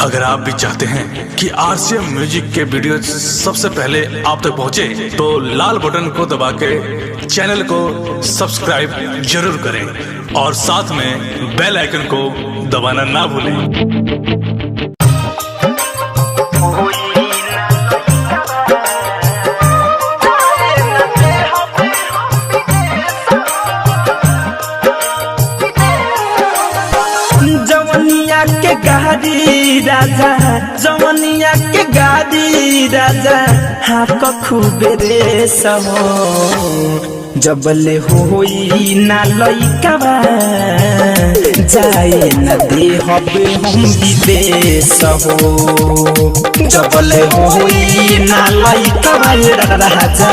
अगर आप भी चाहते हैं कि आरसीएम म्यूजिक के वीडियो सबसे पहले आप तक पहुंचे, तो लाल बटन को दबा के चैनल को सब्सक्राइब जरूर करें और साथ में बेल आइकन को दबाना ना भूलें। जवनिया के गाड़ी राजा, जवनिया के गाड़ी राजा, हाँ खूबे रे सहो जबले होई ना लइकावा, जाए न दे हबे हम विदेश हो। जबले होई ना लइकावा राजा,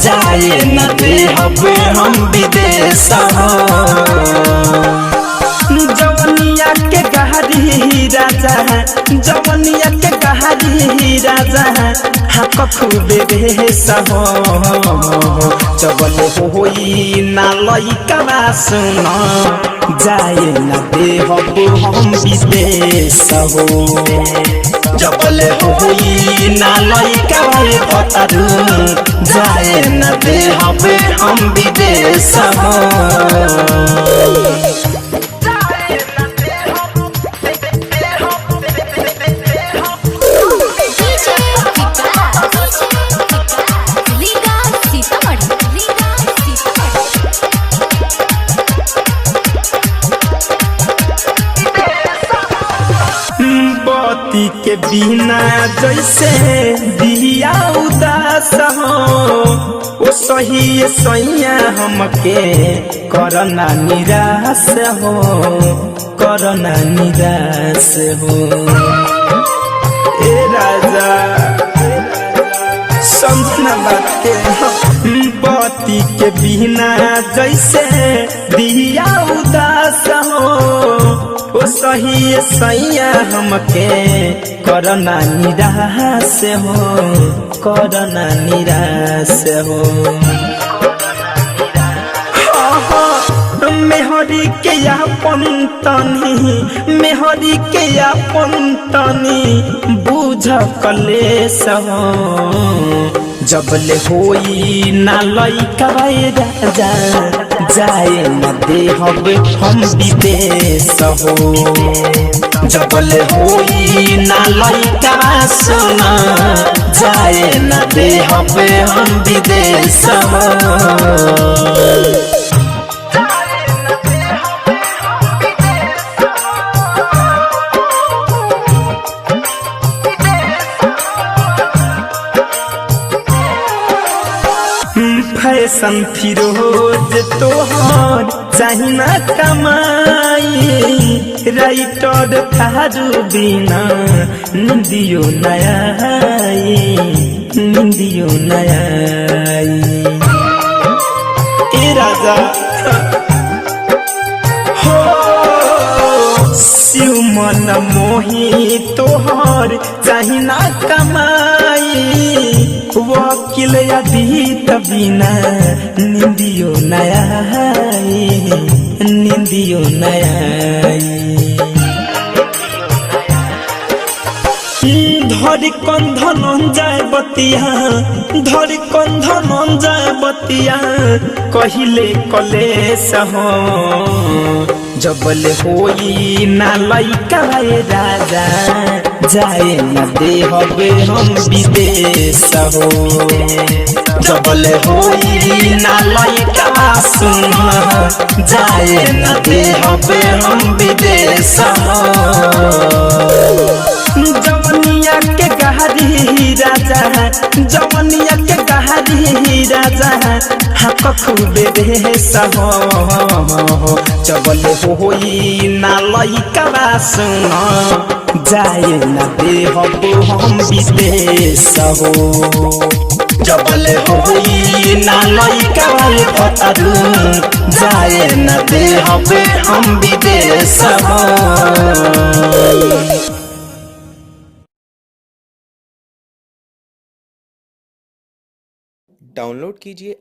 जाए न दे हबे हम विदेश हो। जवनिया के गहरी राजा, जवनिया के गहरी राजा, हाँ खूबे बेस हो। जबले होई ना लइकावा सुन, जाए न दे हबे हम विदेश हो। जबले होई ना लइकावा पतारू, जाए न दे हबे हम विदेश हो। बत्ती के बिना जैसे दिया उदास हो, ओ सही सैया हमके करना निराश हो, करना निराश हो। ए राजा समझना बात के, बत्ती के बिना जैसे दिया उदास हो, ओ सही सैया हमके करना निराश हो, करना निराश हो। मेहरी के अपन तनी, मेहरी के अपन तनी बुझ कलेश हो। जबले होई ना लइकावा राजा, जाए न दे हबे हम विदेश हो। जबले होई ना लइकावा सुन, जाए न दे हबे हम विदेश हो। फैशन फिरोज तोहर चाही ना कमाई, राइटर थारू बिना निंदियो नया, निंदियो नया। ए राजा हो शिव मन मोही तोहर चाही ना कमाई, वकील अधीत बिना निंदियो नया, निंदियो नया। धरी कंधन जाए बतिया, धरी कंधन जाए बतिया, कहिले कलेश हो। जबले होई ना लइकावा राजा, जाए न दे हबे हम विदेश हो। जबले होई ना लइकावा सुन, जाए न दे हबे हम विदेश हो। जवनिया के गहरी राजा, जवनिया के गहरी राजा, हाँ खूबे बेस हो। जबले होई ना लइकावा सुन, जाए न दे हबे हम विदेश हो। जबले होई ना लइकावा पतारू, जाए न दे हबे हम विदेश हो। डाउनलोड कीजिए